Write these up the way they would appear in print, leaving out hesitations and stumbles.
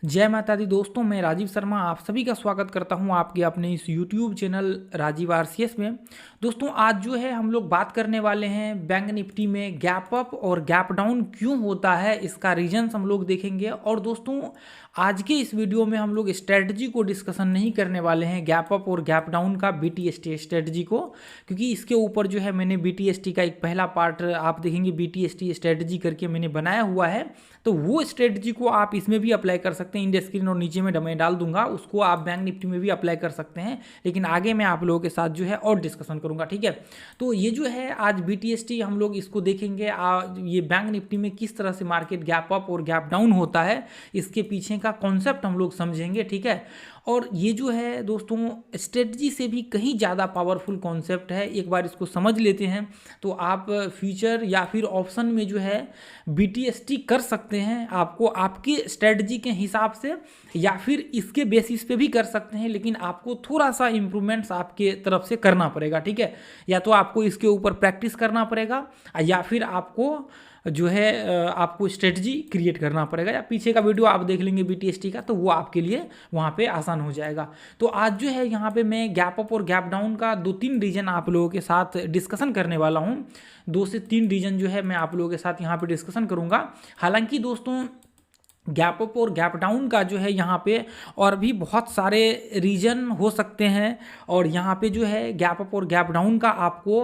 जय माता दी दोस्तों, मैं राजीव शर्मा आप सभी का स्वागत करता हूं आपके अपने इस YouTube चैनल राजीव आरसीएस में। दोस्तों आज जो है हम लोग बात करने वाले हैं बैंक निफ्टी में गैप अप और गैप डाउन क्यों होता है, इसका रीजंस हम लोग देखेंगे। और दोस्तों आज के इस वीडियो में हम लोग स्ट्रेटजी को डिस्कशन नहीं करने वाले हैं, गैप अप और गैप डाउन का BTST स्ट्रेटजी को, क्योंकि इसके ऊपर जो है मैंने BTST का एक पहला पार्ट आप देखेंगे BTST स्ट्रेटजी करके मैंने बनाया हुआ है। तो वो स्ट्रेटजी को आप इसमें भी अप्लाई कर सकते हैं, इन स्क्रीन और नीचे में मैं डाल दूंगा, उसको आप बैंक निफ्टी में भी अप्लाई कर सकते हैं। लेकिन आगे मैं आप लोगों के साथ जो है और डिस्कशन करूंगा, ठीक है। तो ये जो है आज BTST हम लोग इसको देखेंगे, ये बैंक निफ्टी में किस तरह से मार्केट गैप अप और गैप डाउन होता है, इसके पीछे का कॉन्सेप्ट हम लोग समझेंगे, ठीक है। और ये जो है दोस्तों स्ट्रेटजी से भी कहीं ज़्यादा पावरफुल कॉन्सेप्ट है, एक बार इसको समझ लेते हैं तो आप फ्यूचर या फिर ऑप्शन में जो है BTST कर सकते हैं। आपको आपकी स्ट्रेटजी के हिसाब से या फिर इसके बेसिस पे भी कर सकते हैं, लेकिन आपको थोड़ा सा इम्प्रूवमेंट्स आपके तरफ से करना पड़ेगा, ठीक है। या तो आपको इसके ऊपर प्रैक्टिस करना पड़ेगा या फिर आपको जो है आपको स्ट्रेटजी क्रिएट करना पड़ेगा, या पीछे का वीडियो आप देख लेंगे BTST का, तो वो आपके लिए वहाँ पे आसान हो जाएगा। तो आज जो है यहाँ पे मैं गैप अप और गैप डाउन का 2-3 रीजन आप लोगों के साथ डिस्कशन करने वाला हूँ। 2 से 3 रीजन जो है मैं आप लोगों के साथ यहाँ पे डिस्कशन करूँगा। हालांकि दोस्तों गैप अप और गैप डाउन का जो है यहाँ पे और भी बहुत सारे रीजन हो सकते हैं, और यहाँ पे जो है गैप अप और गैप डाउन का आपको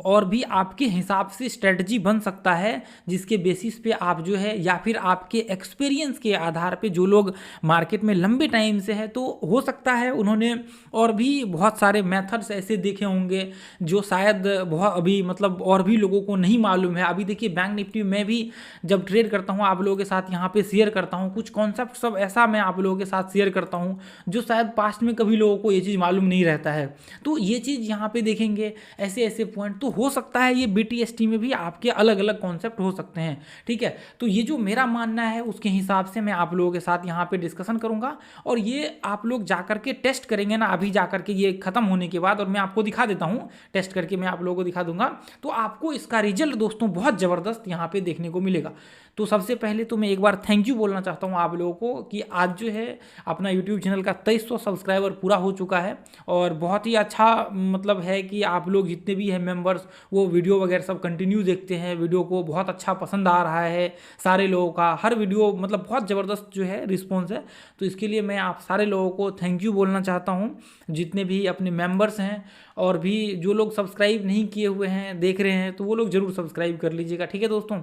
और भी आपके हिसाब से स्ट्रेटजी बन सकता है, जिसके बेसिस पे आप जो है या फिर आपके एक्सपीरियंस के आधार पे जो लोग मार्केट में लंबे टाइम से है, तो हो सकता है उन्होंने और भी बहुत सारे मेथड्स ऐसे देखे होंगे जो शायद बहुत अभी मतलब और भी लोगों को नहीं मालूम है। अभी देखिए बैंक निफ्टी में भी जब ट्रेड करता हूँ आप लोगों के साथ यहाँ पे शेयर करता हूँ, कुछ कॉन्सेप्ट सब ऐसा मैं आप लोगों के साथ शेयर करता हूँ जो शायद पास्ट में कभी लोगों को ये चीज़ मालूम नहीं रहता है। तो ये चीज़ यहाँ पे देखेंगे, ऐसे ऐसे पॉइंट तो हो सकता है ये BTST में भी आपके अलग अलग कॉन्सेप्ट हो सकते हैं, ठीक है। तो ये जो मेरा मानना है उसके हिसाब से मैं आप लोगों के साथ यहाँ पे डिस्कशन करूँगा, और ये आप लोग जा करके टेस्ट करेंगे ना, अभी जा करके ये खत्म होने के बाद, और मैं आपको दिखा देता हूँ, टेस्ट करके मैं आप लोगों को दिखा दूंगा, तो आपको इसका रिजल्ट दोस्तों बहुत ज़बरदस्त यहाँ पे देखने को मिलेगा। तो सबसे पहले तो मैं एक बार थैंक यू बोलना चाहता हूँ आप लोगों को कि आज जो है अपना यूट्यूब चैनल का 2300 सब्सक्राइबर पूरा हो चुका है, और बहुत ही अच्छा मतलब है कि आप लोग जितने भी हैं मेंबर्स वो वीडियो वगैरह सब कंटिन्यू देखते हैं, वीडियो को बहुत अच्छा पसंद आ रहा है सारे लोगों का, हर वीडियो मतलब बहुत ज़बरदस्त जो है रिस्पॉन्स है। तो इसके लिए मैं आप सारे लोगों को थैंक यू बोलना चाहता हूँ, जितने भी अपने मेंबर्स हैं, और भी जो लोग सब्सक्राइब नहीं किए हुए हैं देख रहे हैं तो वो लोग ज़रूर सब्सक्राइब कर लीजिएगा, ठीक है दोस्तों।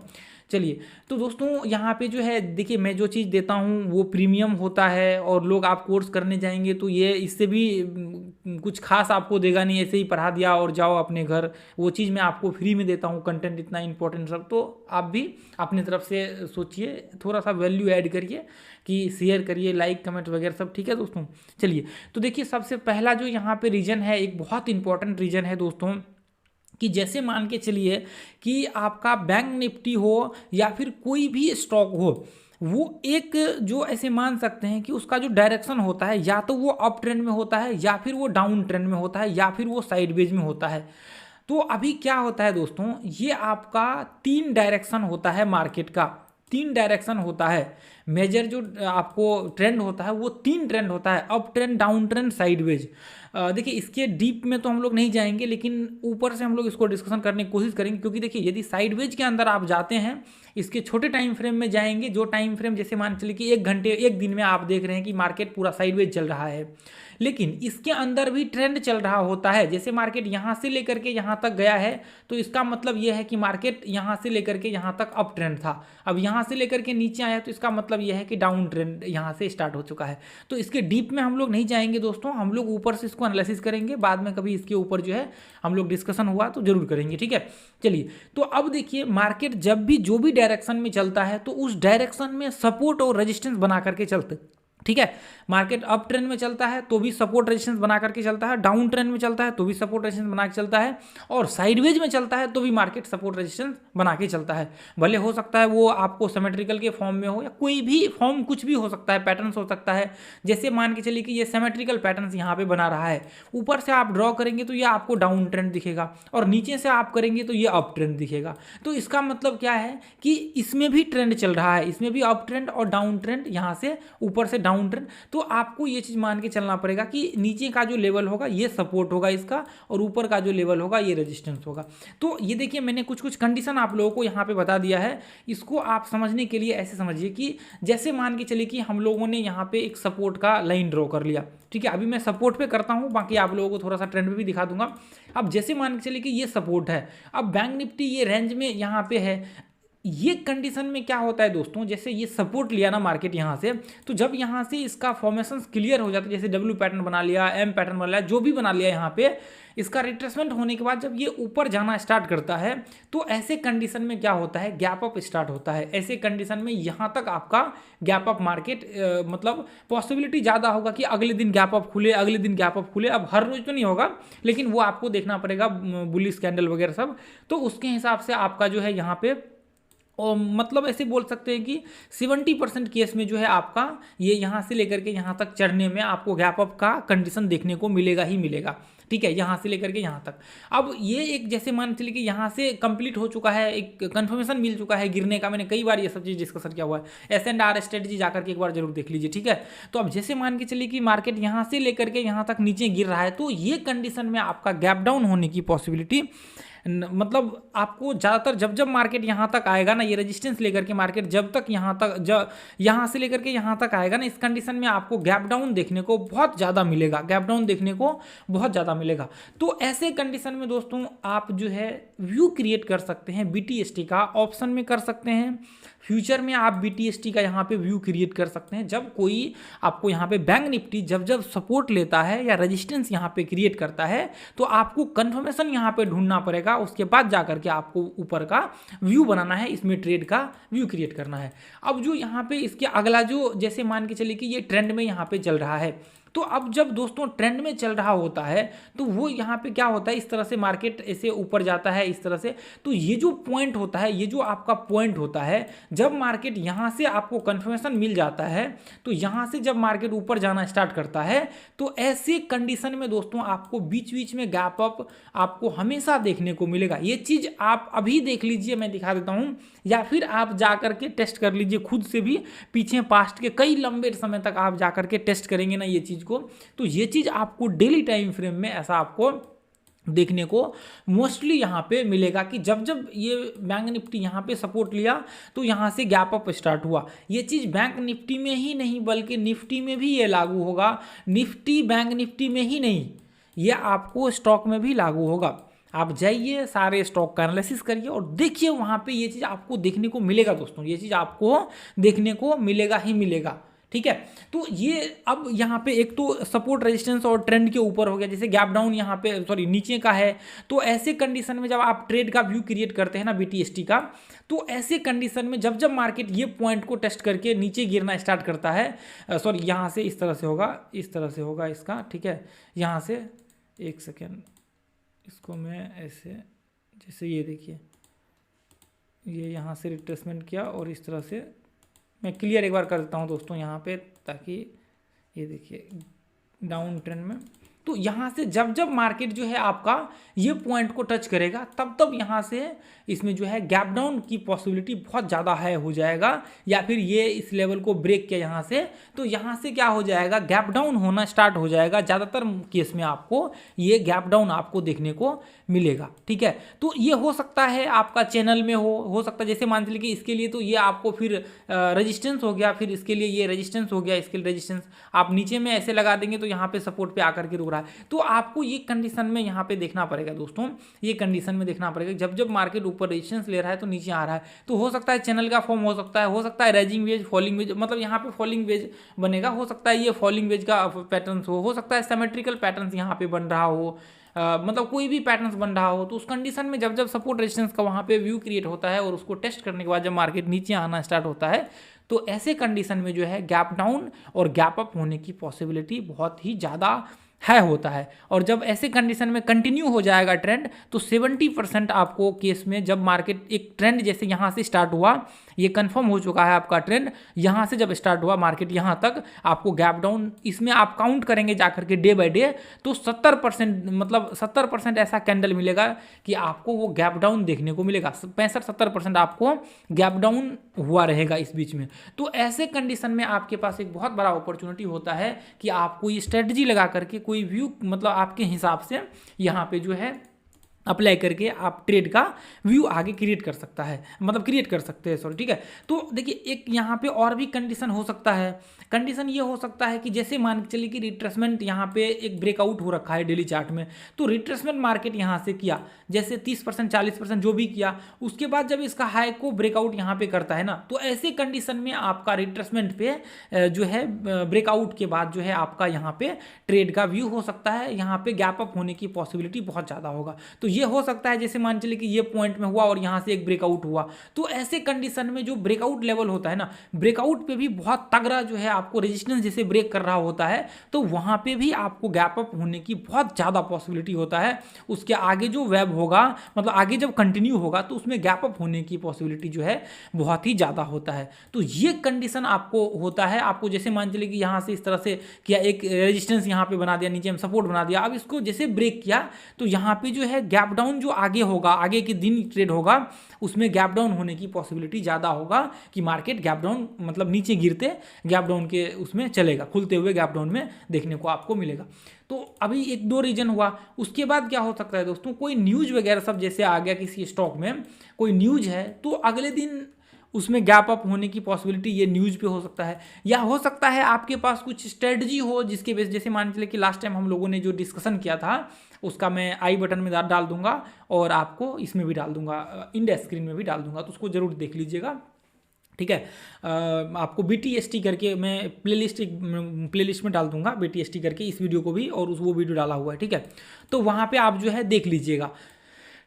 चलिए तो दोस्तों यहाँ पे जो है देखिए मैं जो चीज़ देता हूँ वो प्रीमियम होता है, और लोग आप कोर्स करने जाएंगे तो ये इससे भी कुछ खास आपको देगा नहीं, ऐसे ही पढ़ा दिया और जाओ अपने घर, वो चीज़ मैं आपको फ्री में देता हूँ, कंटेंट इतना इंपॉर्टेंट सब। तो आप भी अपनी तरफ से सोचिए, थोड़ा सा वैल्यू ऐड करिए, कि शेयर करिए, लाइक कमेंट वगैरह सब, ठीक है दोस्तों। चलिए तो देखिए सबसे पहला जो यहाँ पे रीजन है, एक बहुत इंपॉर्टेंट रीजन है दोस्तों, कि जैसे मान के चलिए कि आपका बैंक निफ्टी हो या फिर कोई भी स्टॉक हो, वो एक जो ऐसे मान सकते हैं कि उसका जो डायरेक्शन होता है या तो वो अप ट्रेंड में होता है, या फिर वो डाउन ट्रेंड में होता है, या फिर वो साइडवेज में होता है। तो अभी क्या होता है दोस्तों, ये आपका 3 डायरेक्शन होता है मार्केट का, 3 डायरेक्शन होता है मेजर, जो आपको ट्रेंड होता है वो 3 ट्रेंड होता है, up trend, down trend, sideways. देखिए इसके डीप में तो हम लोग नहीं जाएंगे, लेकिन ऊपर से हम लोग इसको डिस्कशन करने की कोशिश करेंगे, क्योंकि देखिए यदि साइडवेज के अंदर आप जाते हैं, इसके छोटे टाइम फ्रेम में जाएंगे, जो टाइम फ्रेम जैसे मान चलिए कि 1 घंटे 1 दिन में आप देख रहे हैं कि मार्केट पूरा साइडवेज चल रहा है, लेकिन इसके अंदर भी ट्रेंड चल रहा होता है। जैसे मार्केट यहाँ से लेकर के यहाँ तक गया है, तो इसका मतलब यह है कि मार्केट यहाँ से लेकर के यहाँ तक अप ट्रेंड था, अब यहाँ से लेकर के नीचे आया तो इसका मतलब यह है कि डाउन ट्रेंड यहाँ से स्टार्ट हो चुका है। तो इसके डीप में हम लोग नहीं जाएंगे दोस्तों, हम लोग ऊपर से इसको एनालिसिस करेंगे, बाद में कभी इसके ऊपर जो है हम लोग डिस्कशन हुआ तो जरूर करेंगे, ठीक है। चलिए तो अब देखिए मार्केट जब भी जो भी डायरेक्शन में चलता है तो उस डायरेक्शन में सपोर्ट और रेजिस्टेंस बना करके ठीक है। मार्केट अप ट्रेंड में चलता है तो भी सपोर्ट रेजिस्टेंस बना करके चलता है, डाउन ट्रेंड में चलता है तो भी सपोर्ट रेजिस्टेंस बना के चलता है, और साइडवेज में चलता है तो भी मार्केट सपोर्ट रेजिस्टेंस बना के चलता है। भले हो सकता है वो आपको सिमेट्रिकल के फॉर्म में हो या कोई भी फॉर्म, कुछ भी हो सकता है, पैटर्न्स हो सकता है। जैसे मान के चलिए कि ये सिमेट्रिकल पैटर्न्स यहाँ पे बना रहा है, ऊपर से आप ड्रॉ करेंगे तो ये आपको डाउन ट्रेंड दिखेगा और नीचे से आप करेंगे तो ये अप ट्रेंड दिखेगा। तो इसका मतलब क्या है कि इसमें भी ट्रेंड चल रहा है, इसमें भी अप ट्रेंड और डाउन ट्रेंड, यहाँ से ऊपर से डाउन ट्रेंड। तो आपको ये चीज़ मान के चलना पड़ेगा कि नीचे का जो लेवल होगा ये सपोर्ट होगा इसका, और ऊपर का जो लेवल होगा ये रेजिस्टेंस होगा। तो ये देखिए मैंने कुछ कुछ कंडीशन आप लोगों को यहाँ पे बता दिया है। इसको आप समझने के लिए ऐसे समझिए कि जैसे मान के चलिए कि हम लोगों ने यहाँ पे एक सपोर्ट का लाइन ड्रॉ कर लिया, ठीक है। अभी मैं सपोर्ट पे करता हूँ, बाकी आप लोगों को थोड़ा सा ट्रेंड पे भी दिखा दूंगा। अब जैसे मान के चलिए कि ये सपोर्ट है, अब बैंक निफ्टी ये रेंज में यहाँ पे है। ये कंडीशन में क्या होता है दोस्तों, जैसे ये सपोर्ट लिया ना मार्केट यहाँ से, तो जब यहाँ से इसका फॉर्मेशन क्लियर हो जाता है, जैसे डब्ल्यू पैटर्न बना लिया, एम पैटर्न बना लिया, जो भी बना लिया यहाँ पे, इसका रिट्रेसमेंट होने के बाद जब ये ऊपर जाना स्टार्ट करता है तो ऐसे कंडीशन में क्या होता है, गैप अप स्टार्ट होता है। ऐसे कंडीशन में यहाँ तक आपका गैप अप मार्केट मतलब पॉसिबिलिटी ज़्यादा होगा कि अगले दिन गैप अप खुले, अगले दिन गैप अप खुले। अब हर रोज तो नहीं होगा, लेकिन वो आपको देखना पड़ेगा बुलिश कैंडल वगैरह सब, तो उसके हिसाब से आपका जो है यहाँ पे, और मतलब ऐसे बोल सकते हैं कि 70% केस में जो है आपका ये यहाँ से लेकर के यहाँ तक चढ़ने में आपको गैप अप का कंडीशन देखने को मिलेगा ही मिलेगा, ठीक है, यहाँ से लेकर के यहाँ तक। अब ये एक जैसे मान चलिए कि यहाँ से कंप्लीट हो चुका है, एक कंफर्मेशन मिल चुका है गिरने का, मैंने कई बार ये सब चीज़ डिस्कस किया हुआ है। S&R स्ट्रेटजी जाकर के एक बार जरूर देख लीजिए, ठीक है। तो अब जैसे मान के चलिए कि मार्केट यहाँ से लेकर के यहाँ तक नीचे गिर रहा है, तो ये कंडीशन में आपका गैप डाउन होने की पॉसिबिलिटी, मतलब आपको ज़्यादातर जब जब मार्केट यहाँ तक आएगा ना, ये रेजिस्टेंस लेकर के मार्केट जब तक यहाँ तक, जब यहाँ से लेकर के यहाँ तक आएगा ना, इस कंडीशन में आपको गैप डाउन देखने को बहुत ज़्यादा मिलेगा, गैप डाउन देखने को बहुत ज़्यादा मिलेगा। तो ऐसे कंडीशन में दोस्तों आप जो है व्यू क्रिएट कर सकते हैं BTST का, ऑप्शन में कर सकते हैं, फ्यूचर में आप BTST का यहाँ पे व्यू क्रिएट कर सकते हैं। जब कोई आपको यहाँ पे बैंक निफ्टी जब जब सपोर्ट लेता है या रेजिस्टेंस यहाँ पे क्रिएट करता है, तो आपको कंफर्मेशन यहाँ पे ढूंढना पड़ेगा, उसके बाद जाकर के आपको ऊपर का व्यू बनाना है, इसमें ट्रेड का व्यू क्रिएट करना है। अब जो यहाँ पे इसके अगला जो, जैसे मान के चलिए कि ये ट्रेंड में यहाँ पे चल रहा है, तो अब जब दोस्तों ट्रेंड में चल रहा होता है तो वो यहाँ पे क्या होता है, इस तरह से मार्केट ऐसे ऊपर जाता है इस तरह से, तो ये जो पॉइंट होता है, ये जो आपका पॉइंट होता है, जब मार्केट यहाँ से आपको कंफर्मेशन मिल जाता है, तो यहाँ से जब मार्केट ऊपर जाना स्टार्ट करता है, तो ऐसे कंडीशन में दोस्तों आपको बीच बीच में गैप अप आपको हमेशा देखने को मिलेगा। ये चीज़ आप अभी देख लीजिए, मैं दिखा देता हूँ, या फिर आप जा करके टेस्ट कर लीजिए खुद से भी, पीछे पास्ट के कई लंबे समय तक आप जा करके टेस्ट करेंगे ना ये चीज़ को, तो ये चीज़ आपको डेली टाइम फ्रेम में ऐसा आपको देखने को मोस्टली यहाँ पे मिलेगा कि जब जब ये बैंक निफ्टी यहाँ पे सपोर्ट लिया तो यहाँ से गैप अप स्टार्ट हुआ। ये चीज़ बैंक निफ्टी में ही नहीं बल्कि निफ्टी में भी ये लागू होगा, निफ्टी बैंक निफ्टी में ही नहीं, ये आपको स्टॉक में भी लागू होगा। आप जाइए सारे स्टॉक का एनालिसिस करिए और देखिए, वहाँ पे ये चीज़ आपको देखने को मिलेगा दोस्तों, ये चीज़ आपको देखने को मिलेगा ही मिलेगा, ठीक है। तो ये अब यहाँ पे एक तो सपोर्ट रेजिस्टेंस और ट्रेंड के ऊपर हो गया, जैसे गैप डाउन यहाँ पे सॉरी नीचे का है, तो ऐसे कंडीशन में जब आप ट्रेड का व्यू क्रिएट करते हैं ना BTST का, तो ऐसे कंडीशन में जब जब मार्केट ये पॉइंट को टेस्ट करके नीचे गिरना स्टार्ट करता है, सॉरी यहाँ से इस तरह से होगा, इस तरह से होगा इसका, ठीक है। यहाँ से एक सेकेंड, इसको मैं ऐसे, जैसे ये देखिए, ये यहाँ से रिट्रेसमेंट किया और इस तरह से मैं क्लियर एक बार कर देता हूँ दोस्तों यहाँ पे, ताकि ये देखिए डाउन ट्रेंड में, तो यहाँ से जब जब मार्केट जो है आपका ये पॉइंट को टच करेगा तब तब यहाँ से इसमें जो है गैप डाउन की पॉसिबिलिटी बहुत ज़्यादा हाई हो जाएगा, या फिर ये इस लेवल को ब्रेक किया यहाँ से, तो यहाँ से क्या हो जाएगा, गैप डाउन होना स्टार्ट हो जाएगा। ज़्यादातर केस में आपको ये गैप डाउन आपको देखने को मिलेगा, ठीक है। तो ये हो सकता है आपका चैनल में हो सकता है, जैसे मान लीजिए कि इसके लिए तो ये आपको फिर रेजिस्टेंस हो गया, फिर इसके लिए ये रेजिस्टेंस हो गया, इसके लिए रेजिस्टेंस आप नीचे में ऐसे लगा देंगे तो यहाँ पे सपोर्ट पे आकर के रुक रहा है। तो आपको ये कंडीशन में यहाँ पे देखना पड़ेगा दोस्तों, ये कंडीशन में देखना पड़ेगा, जब जब मार्केट ऊपर रेजिस्टेंस ले रहा है तो नीचे आ रहा है, तो हो सकता है चैनल का फॉर्म हो सकता है राइजिंग वेज, फॉलिंग वेज, मतलब यहाँ पे फॉलिंग वेज बनेगा, हो सकता है ये फॉलिंग वेज का पैटर्न हो सकता है सिमेट्रिकल पैटर्न यहाँ पे बन रहा हो, मतलब कोई भी पैटर्न्स बन रहा हो। तो उस कंडीशन में जब जब सपोर्ट रेजिस्टेंस का वहाँ पे व्यू क्रिएट होता है और उसको टेस्ट करने के बाद जब मार्केट नीचे आना स्टार्ट होता है, तो ऐसे कंडीशन में जो है गैप डाउन और गैप अप होने की पॉसिबिलिटी बहुत ही ज़्यादा है होता है। और जब ऐसे कंडीशन में कंटिन्यू हो जाएगा ट्रेंड तो 70% आपको केस में, जब मार्केट एक ट्रेंड जैसे यहाँ से स्टार्ट हुआ, ये कंफर्म हो चुका है आपका ट्रेंड, यहाँ से जब स्टार्ट हुआ मार्केट यहाँ तक आपको गैप डाउन, इसमें आप काउंट करेंगे जाकर के डे बाय डे तो 70%, मतलब 70% ऐसा कैंडल मिलेगा कि आपको वो गैप डाउन देखने को मिलेगा। 65-70% आपको गैप डाउन हुआ रहेगा इस बीच में। तो ऐसे कंडीशन में आपके पास एक बहुत बड़ा अपॉर्चुनिटी होता है कि आपको ये स्ट्रेटजी लगा करके कोई व्यू, मतलब आपके हिसाब से यहाँ पे जो है अप्लाई करके आप ट्रेड का व्यू आगे क्रिएट कर सकता है, मतलब क्रिएट कर सकते हैं, सॉरी, ठीक है। तो देखिए एक यहाँ पे और भी कंडीशन हो सकता है। कंडीशन ये हो सकता है कि जैसे मान के चलिए कि रिट्रेसमेंट यहाँ पे एक ब्रेकआउट हो रखा है डेली चार्ट में, तो रिट्रेसमेंट मार्केट यहाँ से किया, जैसे 30% 40% जो भी किया, उसके बाद जब इसका हाई को ब्रेकआउट यहाँ पे करता है ना, तो ऐसे कंडीशन में आपका रिट्रेसमेंट पे जो है ब्रेकआउट के बाद जो है आपका यहाँ पे ट्रेड का व्यू हो सकता है, यहाँ पे गैप अप होने की पॉसिबिलिटी बहुत ज़्यादा होगा। तो ये हो सकता है जैसे मान चलिए कि ये पॉइंट में हुआ और यहाँ से एक ब्रेकआउट हुआ, तो ऐसे कंडीशन में जो ब्रेकआउट लेवल होता है ना, ब्रेकआउट पे भी बहुत तगड़ा जो है आपको रेजिस्टेंस जैसे ब्रेक कर रहा होता है, तो वहाँ पे भी आपको गैप अप होने की बहुत ज़्यादा पॉसिबिलिटी होता है। उसके आगे जो वेब होगा, मतलब आगे जब कंटिन्यू होगा तो उसमें गैप अप होने की पॉसिबिलिटी जो है बहुत ही ज़्यादा होता है। तो ये कंडीशन आपको होता है, आपको जैसे मान चलिए कि यहाँ से इस तरह से किया, एक रेजिस्टेंस यहाँ पे बना दिया, नीचे में सपोर्ट बना दिया, अब इसको जैसे ब्रेक किया तो यहाँ पे जो है गैप डाउन जो आगे होगा, आगे के दिन ट्रेड होगा, उसमें गैप डाउन होने की पॉसिबिलिटी ज़्यादा होगा कि मार्केट गैप डाउन, मतलब नीचे गिरते गैप डाउन के उसमें चलेगा, खुलते हुए गैप डाउन में देखने को आपको मिलेगा। तो अभी एक दो रीजन हुआ। उसके बाद क्या हो सकता है दोस्तों, कोई न्यूज़ वगैरह सब जैसे आ गया किसी स्टॉक में, कोई न्यूज़ है तो अगले दिन उसमें गैप अप होने की पॉसिबिलिटी ये न्यूज़ पे हो सकता है, या हो सकता है आपके पास कुछ स्ट्रेटजी हो जिसके बेस, जैसे मान चलिए कि लास्ट टाइम हम लोगों ने जो डिस्कशन किया था उसका मैं आई बटन में डाल दूंगा और आपको इसमें भी डाल दूंगा, इंड स्क्रीन में भी डाल दूंगा, तो उसको ज़रूर देख लीजिएगा, ठीक है। आपको BTST करके मैं प्लेलिस्ट में डाल दूंगा, BTST करके इस वीडियो को भी, और वो वीडियो डाला हुआ है, ठीक है। तो वहाँ पे आप जो है देख लीजिएगा,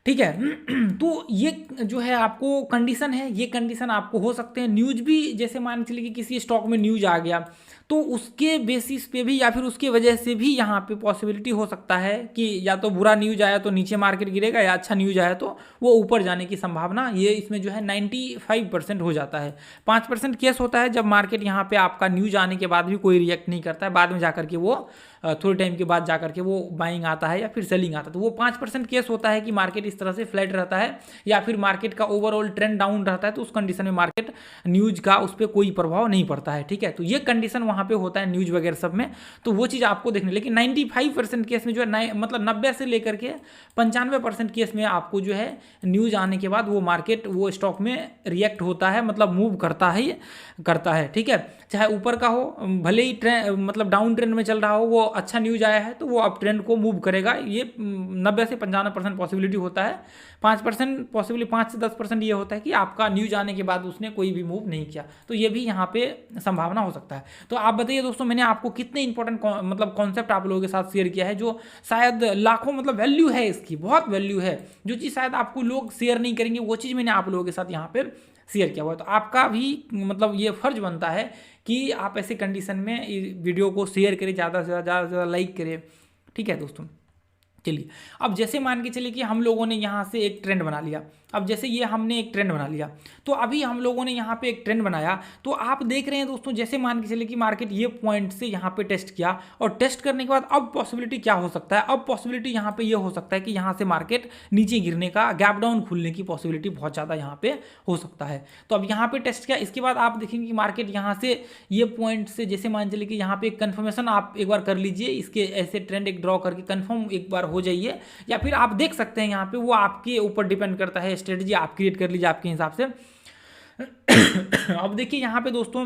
ठीक है। तो ये जो है आपको कंडीशन है, ये कंडीशन आपको हो सकते हैं। न्यूज़ भी जैसे मान के चलिए कि किसी स्टॉक में न्यूज़ आ गया तो उसके बेसिस पे भी या फिर उसके वजह से भी यहाँ पे पॉसिबिलिटी हो सकता है कि या तो बुरा न्यूज़ आया तो नीचे मार्केट गिरेगा, या अच्छा न्यूज़ आया तो वो ऊपर जाने की संभावना, ये इसमें जो है 95% हो जाता है। 5% केस होता है जब मार्केट यहाँ पे आपका न्यूज़ आने के बाद भी कोई रिएक्ट नहीं करता है, बाद में जाकर के वो थोड़े टाइम के बाद जाकर के वो बाइंग आता है या फिर सेलिंग आता है, तो वो 5% केस होता है कि मार्केट इस तरह से फ्लैट रहता है या फिर मार्केट का ओवरऑल ट्रेंड डाउन रहता है, तो उस कंडीशन में मार्केट न्यूज़ का उस पर कोई प्रभाव नहीं पड़ता है, ठीक है। तो ये कंडीशन वहाँ पे होता है न्यूज़ वगैरह सब में, तो वो चीज़ आपको देखने। लेकिन 95% केस में जो है मतलब 90 से लेकर के 95% केस में आपको जो है न्यूज़ आने के बाद वो मार्केट वो स्टॉक में रिएक्ट होता है, मतलब मूव करता है, ठीक है। चाहे ऊपर का हो, भले ही ट्रेंड मतलब डाउन ट्रेंड में चल रहा हो, वो अच्छा न्यूज़ आया है तो वो अप ट्रेंड को मूव करेगा, ये 90 से 95% पॉसिबिलिटी होता है। 5% पॉसिबिलिटी, 5 से 10% ये होता है कि आपका न्यूज़ आने के बाद उसने कोई भी मूव नहीं किया, तो ये भी यहाँ पे संभावना हो सकता है। तो आप बताइए दोस्तों, मैंने आपको कितने इंपॉर्टेंट मतलब कॉन्सेप्ट आप लोगों के साथ शेयर किया है, जो शायद लाखों, मतलब वैल्यू है इसकी, बहुत वैल्यू है, जो चीज़ शायद आपको लोग शेयर नहीं करेंगे, वो चीज़ मैंने आप लोगों के साथ यहाँ पर शेयर किया हुआ है। तो आपका भी मतलब ये फर्ज बनता है कि आप ऐसे कंडीशन में वीडियो को शेयर करें, ज़्यादा से ज़्यादा लाइक करें, ठीक है दोस्तों। चलिए, अब जैसे मान के चलिए कि हम लोगों ने यहाँ से एक ट्रेंड बना लिया, अब जैसे ये हमने एक ट्रेंड बना लिया, तो अभी हम लोगों ने यहाँ पे एक ट्रेंड बनाया, तो आप देख रहे हैं दोस्तों, जैसे मान के चलिए कि मार्केट ये पॉइंट से यहाँ पे टेस्ट किया, और टेस्ट करने के बाद अब पॉसिबिलिटी क्या हो सकता है, अब पॉसिबिलिटी यहाँ पे ये हो सकता है कि यहाँ से मार्केट नीचे गिरने का, गैप डाउन खुलने की पॉसिबिलिटी बहुत ज़्यादा यहाँ पे हो सकता है। तो अब यहाँ पे टेस्ट किया, इसके बाद आप देखेंगे कि मार्केट यहाँ से ये पॉइंट से, जैसे मान चलिए कि यहाँ पे एक कन्फर्मेशन आप एक बार कर लीजिए, इसके ऐसे ट्रेंड एक ड्रॉ करके कन्फर्म एक बार हो जाइए, या फिर आप देख सकते हैं यहाँ पे, वो आपके ऊपर डिपेंड करता है, स्ट्रेटजी आप क्रिएट कर लीजिए आपके हिसाब से। अब देखिए यहाँ पे दोस्तों,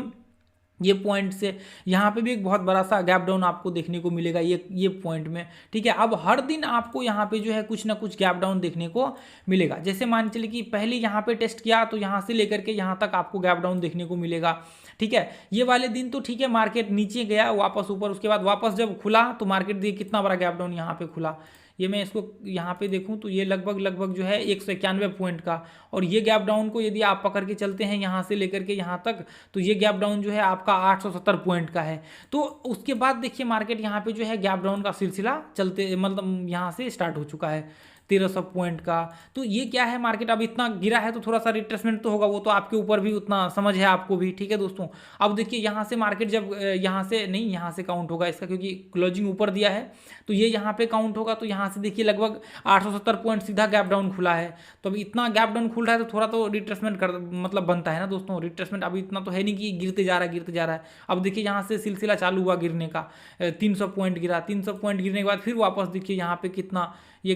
ये पॉइंट से यहाँ पे भी एक बहुत बड़ा सा गैप डाउन आपको देखने को मिलेगा ये पॉइंट में, ठीक है। अब हर दिन आपको यहाँ पे जो है कुछ ना कुछ गैप डाउन देखने को मिलेगा। जैसे मान चलिए कि पहले यहाँ पे टेस्ट किया तो यहाँ से लेकर के यहाँ तक आपको गैप डाउन देखने को मिलेगा, ठीक है। ये वाले दिन तो ठीक है, मार्केट नीचे गया वापस ऊपर, उसके बाद वापस जब खुला तो मार्केट देखिए कितना बड़ा गैप डाउन यहाँ पे खुला, ये मैं इसको यहाँ पे देखूँ तो ये लगभग जो है 191 पॉइंट का, और ये गैप डाउन को यदि आप पकड़ के चलते हैं यहाँ से लेकर के यहाँ तक, तो ये गैप डाउन जो है आपका 870 पॉइंट का है। तो उसके बाद देखिए मार्केट यहाँ पे जो है गैप डाउन का सिलसिला चलते मतलब यहाँ से स्टार्ट हो चुका है 1300 पॉइंट का। तो ये क्या है, मार्केट अब इतना गिरा है तो थोड़ा सा रिट्रेसमेंट तो होगा, वो तो आपके ऊपर भी उतना समझ है आपको भी, ठीक है दोस्तों। अब देखिए यहाँ से मार्केट जब यहाँ से नहीं, यहाँ से काउंट होगा इसका, क्योंकि क्लोजिंग ऊपर दिया है तो ये यहाँ पे काउंट होगा। तो यहाँ से देखिए लगभग 870 पॉइंट सीधा गैप डाउन खुला है। तो अभी इतना गैप डाउन खुल रहा है तो थोड़ा तो रिट्रेसमेंट कर मतलब बनता है ना दोस्तों। रिट्रेसमेंट अभी इतना तो है नहीं कि गिरते जा रहा है। अब देखिए यहाँ से सिलसिला चालू हुआ गिरने का, 300 पॉइंट गिरा, 300 पॉइंट गिरने के बाद फिर वापस देखिए यहाँ पे कितना ये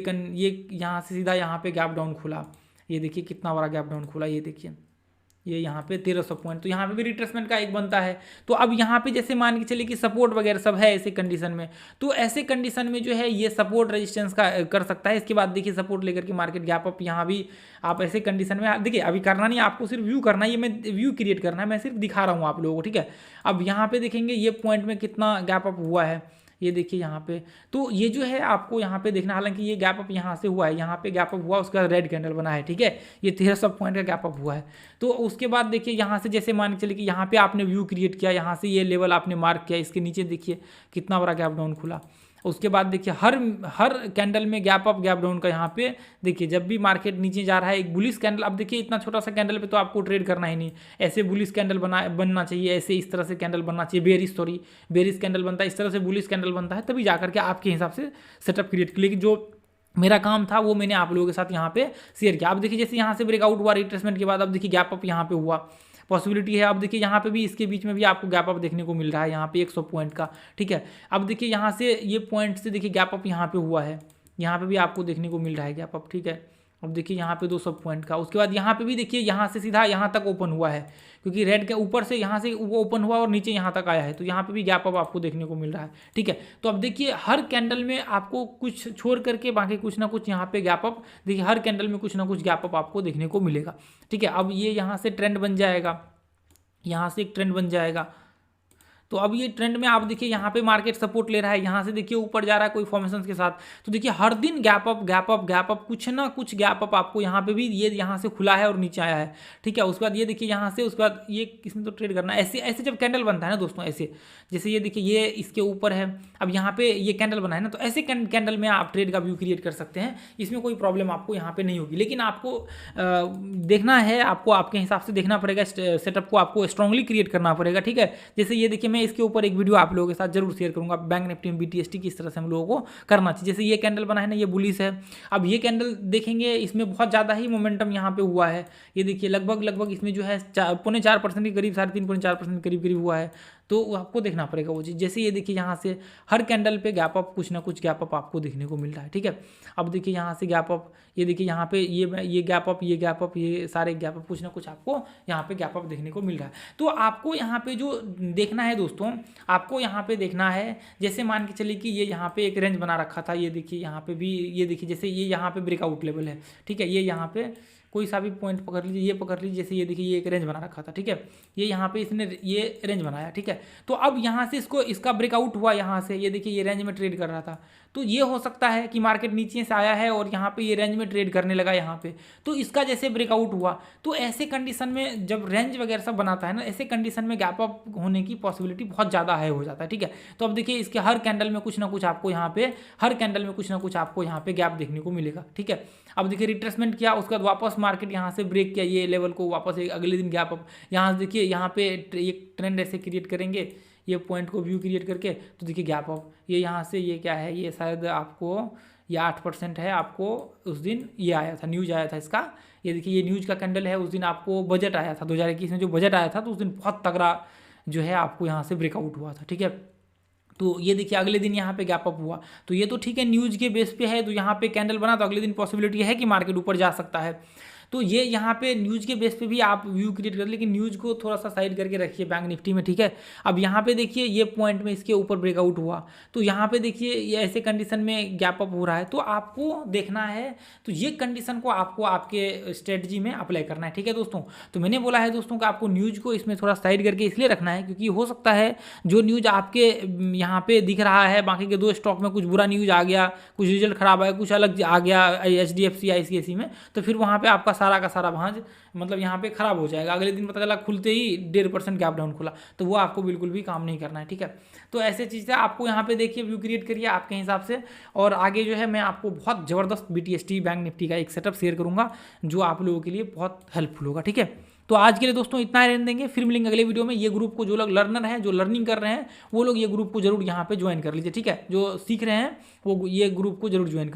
यहाँ से सीधा यहाँ पे गैप डाउन खुला। ये देखिए कितना बड़ा गैप डाउन खुला, ये देखिए ये यहाँ पे 1300 पॉइंट। तो यहाँ पे भी रिट्रेसमेंट का एक बनता है। तो अब यहाँ पे जैसे मान के चले कि सपोर्ट वगैरह सब है ऐसे कंडीशन में, तो ऐसे कंडीशन में जो है ये सपोर्ट रेजिस्टेंस का कर सकता है। इसके बाद देखिए सपोर्ट लेकर के मार्केट गैप अप, यहाँ भी आप ऐसे कंडीशन में देखिए अभी करना नहीं, आपको सिर्फ व्यू करना है, ये मैं व्यू क्रिएट करना है, मैं सिर्फ दिखा रहा हूँ आप लोगों को, ठीक है। अब यहाँ पे देखेंगे ये पॉइंट में कितना गैप अप हुआ है, ये देखिए यहाँ पे। तो ये जो है आपको यहाँ पे देखना, हालांकि ये गैप अप यहाँ से हुआ है, यहाँ पे गैप अप हुआ, उसका रेड कैंडल बना है, ठीक है। ये 1300 पॉइंट का गैप अप हुआ है। तो उसके बाद देखिए यहाँ से जैसे मान के चलिए कि यहाँ पे आपने व्यू क्रिएट किया, यहाँ से ये लेवल आपने मार्क किया, इसके नीचे देखिए कितना बड़ा गैप डाउन खुला। उसके बाद देखिए हर कैंडल में गैप अप गैप डाउन का यहाँ पे देखिए, जब भी मार्केट नीचे जा रहा है एक बुलिश कैंडल, अब देखिए इतना छोटा सा कैंडल पे तो आपको ट्रेड करना ही नहीं, ऐसे बुलिश कैंडल बनना चाहिए, ऐसे इस तरह से कैंडल बनना चाहिए, बेरिश कैंडल बनता है, इस तरह से बुलिश कैंडल बनता है, तभी जाकर के आपके हिसाब से सेटअप क्रिएट कर। लेकिन जो मेरा काम था वो मैंने आप लोगों के साथ यहाँ पे शेयर किया। अब देखिए जैसे यहाँ से ब्रेकआउट हुआ रिट्रेसमेंट के बाद, अब देखिए गैप अप यहाँ पे हुआ, पॉसिबिलिटी है। अब देखिए यहाँ पे भी इसके बीच में भी आपको गैप अप देखने को मिल रहा है, यहाँ पे 100 पॉइंट का, ठीक है। अब देखिए यहाँ से ये पॉइंट से देखिए गैप अप यहाँ पे हुआ है, यहाँ पे भी आपको देखने को मिल रहा है गैप अप, ठीक है। अब देखिए यहाँ पे 200 पॉइंट का, उसके बाद यहाँ पे भी देखिए यहाँ से सीधा यहाँ तक ओपन हुआ है, क्योंकि रेड के ऊपर से यहाँ से वो ओपन हुआ और नीचे यहाँ तक आया है, तो यहाँ पे भी गैप अप आपको देखने को मिल रहा है, ठीक है। तो अब देखिए हर कैंडल में आपको कुछ छोड़ करके बाकी कुछ ना कुछ यहाँ पे गैप अप, देखिए हर कैंडल में कुछ ना कुछ गैप अप आपको देखने को मिलेगा, ठीक है। अब ये यहाँ से ट्रेंड बन जाएगा, यहाँ से एक ट्रेंड बन जाएगा। तो अब ये ट्रेंड में आप देखिए यहाँ पे मार्केट सपोर्ट ले रहा है, यहाँ से देखिए ऊपर जा रहा है कोई फॉर्मेशन के साथ। तो देखिए हर दिन गैप अप कुछ ना कुछ गैप अप आपको यहाँ पे भी, ये यहाँ से खुला है और नीचे आया है, ठीक है। उसके बाद ये देखिए यहाँ से, उसके बाद ये किसमें तो ट्रेड करना है, ऐसे ऐसे जब कैंडल बनता है ना दोस्तों, ऐसे जैसे ये देखिए ये इसके ऊपर है, अब यहाँ पे ये कैंडल बना है ना, तो ऐसे कैंडल में आप ट्रेड का व्यू क्रिएट कर सकते हैं, इसमें कोई प्रॉब्लम आपको यहाँ पे नहीं होगी। लेकिन आपको देखना है, आपको आपके हिसाब से देखना पड़ेगा, सेटअप को आपको स्ट्रांगली क्रिएट करना पड़ेगा, ठीक है। जैसे ये देखिए मैं इसके ऊपर एक वीडियो आप लोगों के साथ जरूर शेयर करूंगा, बैंक निफ्टी में BTST किस तरह से हम लोगों को करना चाहिए। जैसे ये कैंडल बना है ना, ये बुलिश है। अब ये कैंडल देखेंगे, इसमें बहुत ज़्यादा ही मोमेंटम यहाँ पे हुआ है, ये देखिए लगभग इसमें जो है 4.4% के करीब, 3.4% करीब हुआ है। तो आपको देखना पड़ेगा वो चीज़। जैसे ये देखिए यहाँ से हर कैंडल पे गैप अप, कुछ ना कुछ गैप अप आपको देखने को मिल रहा है, ठीक है। अब देखिए यहाँ से गैप अप, ये देखिए यहाँ पे ये गैप अप, ये सारे गैप अप, कुछ ना कुछ आपको यहाँ पे गैप अप देखने को मिल रहा है। तो आपको यहाँ पे जो देखना है दोस्तों, आपको यहाँ पे देखना है, जैसे मान के चलिए कि ये यहाँ पे एक रेंज बना रखा था, ये देखिए यहाँ पे भी, ये देखिए जैसे ये यहाँ पे ब्रेकआउट लेवल है, ठीक है। ये यहाँ पे कोई सा भी पॉइंट पकड़ लीजिए, ये पकड़ लीजिए, जैसे ये देखिए ये एक रेंज बना रखा था, ठीक है। ये यहाँ पे इसने ये रेंज बनाया, ठीक है। तो अब यहाँ से इसका ब्रेकआउट हुआ, यहाँ से ये देखिए ये रेंज में ट्रेड कर रहा था। तो ये हो सकता है कि मार्केट नीचे से आया है और यहाँ पे ये रेंज में ट्रेड करने लगा यहाँ पे, तो इसका जैसे ब्रेकआउट हुआ, तो ऐसे कंडीशन में जब रेंज वगैरह सब बनाता है ना, ऐसे कंडीशन में गैप अप होने की पॉसिबिलिटी बहुत ज़्यादा हाई हो जाता है, ठीक है। तो अब देखिए इसके हर कैंडल में कुछ ना कुछ आपको यहाँ पे, हर कैंडल में कुछ ना कुछ आपको यहाँ पे गैप देखने को मिलेगा, ठीक है। अब देखिए रिट्रेसमेंट किया, उसके बाद वापस मार्केट यहाँ से ब्रेक किया, ये लेवल को वापस अगले दिन गैप अप, यहाँ से देखिए यहाँ पे एक ट्रेंड ऐसे क्रिएट करेंगे, ये पॉइंट को व्यू क्रिएट करके, तो देखिए गैप अप, ये यहाँ से ये क्या है, ये शायद आपको ये 8% है, आपको उस दिन ये आया था, न्यूज आया था इसका, ये देखिए ये न्यूज का कैंडल है। उस दिन आपको बजट आया था 2021 में, जो बजट आया था तो उस दिन बहुत तगड़ा जो है आपको यहाँ से ब्रेकआउट हुआ था, ठीक है। तो ये देखिए अगले दिन यहाँ पे गैप अप हुआ, तो ये तो ठीक है न्यूज़ के बेस पे है, तो यहाँ पे कैंडल बना, तो अगले दिन पॉसिबिलिटी है कि मार्केट ऊपर जा सकता है। तो ये यहाँ पे न्यूज़ के बेस पे भी आप व्यू क्रिएट कर, लेकिन न्यूज़ को थोड़ा सा साइड करके रखिए बैंक निफ्टी में, ठीक है। अब यहाँ पे देखिए ये पॉइंट में इसके ऊपर ब्रेकआउट हुआ, तो यहाँ पे देखिए ये ऐसे कंडीशन में गैप अप हो रहा है, तो आपको देखना है, तो ये कंडीशन को आपको आपके स्ट्रेटजी में अप्लाई करना है, ठीक है दोस्तों। तो मैंने बोला है दोस्तों कि आपको न्यूज़ को इसमें थोड़ा साइड करके इसलिए रखना है क्योंकि हो सकता है जो न्यूज़ आपके यहाँ पे दिख रहा है, बाकी के 2 स्टॉक में कुछ बुरा न्यूज़ आ गया, कुछ रिजल्ट खराब आया, कुछ अलग आ गया HDFC ICICI में, तो फिर वहाँ पे आपका सारा का सारा भांज मतलब यहाँ पे खराब हो जाएगा। अगले दिन पता चला खुलते ही 1.5% गैप डाउन खुला, तो वो आपको बिल्कुल भी काम नहीं करना है, ठीक है। तो ऐसे चीज़ें आपको यहाँ पे देखिए व्यू क्रिएट करिए आपके हिसाब से, और आगे जो है मैं आपको बहुत ज़बरदस्त BTST बैंक निफ्टी का एक सेटअप शेयर करूँगा जो आप लोगों के लिए बहुत हेल्पफुल होगा, ठीक है। तो आज के लिए दोस्तों इतना ही रहने देंगे, फिर मिलेंगे अगले वीडियो में। ये ग्रुप को जो लोग लर्नर हैं, जो लर्निंग कर रहे हैं, वो लोग ये ग्रुप को जरूर यहाँ पे ज्वाइन कर लीजिए, ठीक है। जो सीख रहे हैं वो ये ग्रुप को जरूर ज्वाइन कर